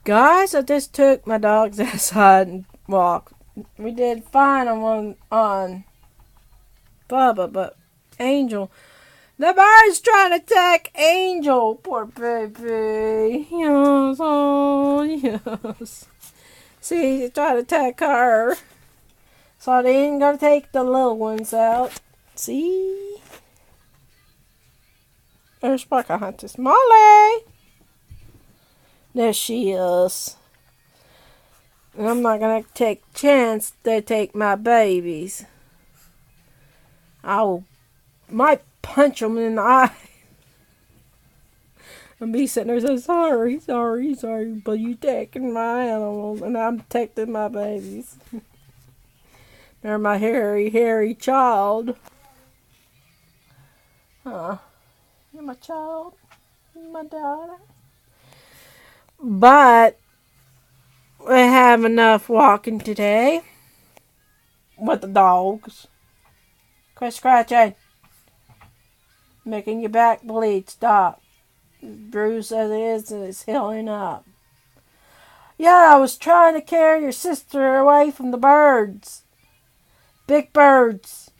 Guys, I just took my dogs outside and walked. We did fine on Bubba, but Angel, the bird's trying to attack Angel. Poor baby. Yes, oh yes. See, he's trying to attack her. So they ain't gonna take the little ones out. See? There's Pocahontas. Molly! There she is. And I'm not gonna take a chance they take my babies. I might punch them in the eye. And be sitting there saying, sorry, but you taking my animals and I'm protecting my babies. They're my hairy child. Huh. You're my child. You're my daughter. But we have enough walking today with the dogs. Quit scratching. Making your back bleed. Stop. Bruise as it is, and it's healing up. Yeah, I was trying to carry your sister away from the birds. Big birds.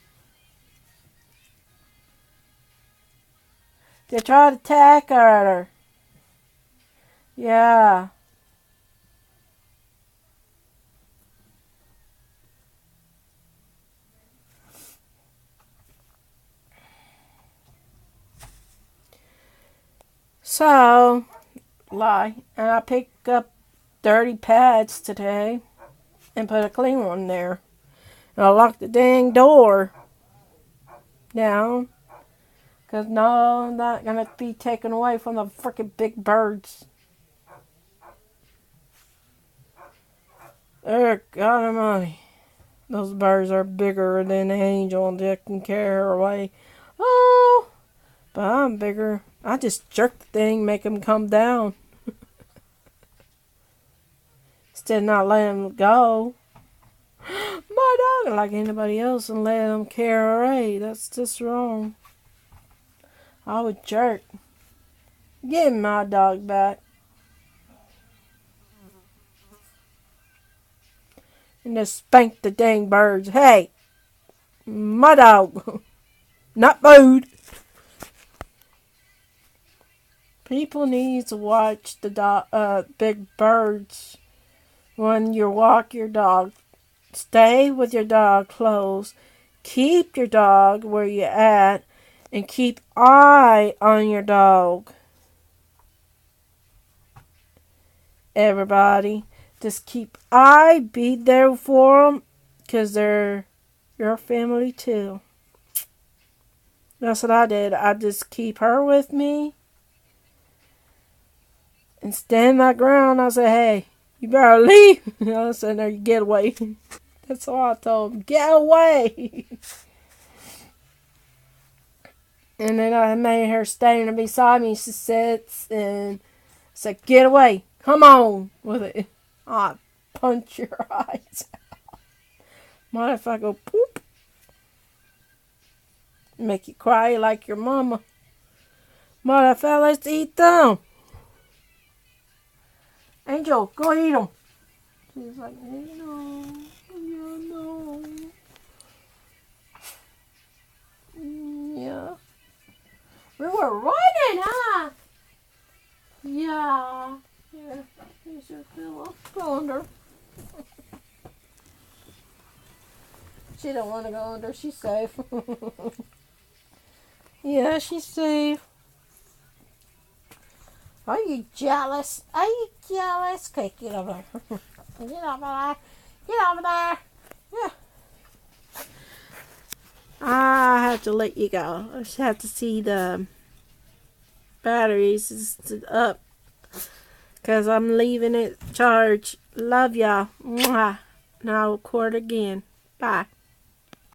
They tried to attack her. Yeah. So, and I picked up dirty pads today and put a clean one there. And I locked the dang door down. Because no, I'm not going to be taken away from the freaking big birds. Oh, God almighty. Those birds are bigger than the angel and they can carry her away. Oh, but I'm bigger. I just jerk the thing, make them come down. Instead of not letting them go. My dog, like anybody else, and let them carry her away. That's just wrong. I would jerk. Give my dog back. And just spank the dang birds. Hey, my dog. Not food. People need to watch the big birds when you walk your dog. Stay with your dog close. Keep your dog where you're at. And keep eye on your dog. Everybody, just keep eye. Be there for them. Because they're your family too. That's what I did. I just keep her with me. And stand my ground. I said, hey, you better leave. I said, no, you get away. That's all I told him. Get away. And then I made her stand beside me. She sits and said, get away. Come on with it. I punch your eyes out. What if I go poop? Make you cry like your mama. What if I let's eat them? Angel, go eat them. She's like, no. Yeah. We were running, huh? Yeah. Yeah. Here's your pillow. Go under. She don't want to go under. She's safe. Yeah, she's safe. Are you jealous? Are you jealous? Okay, get over there. Get over there. Get over there. Yeah. I have to let you go. I just have to see the batteries up. Because I'm leaving it charged. Love y'all. Mwah. And I'll record again. Bye.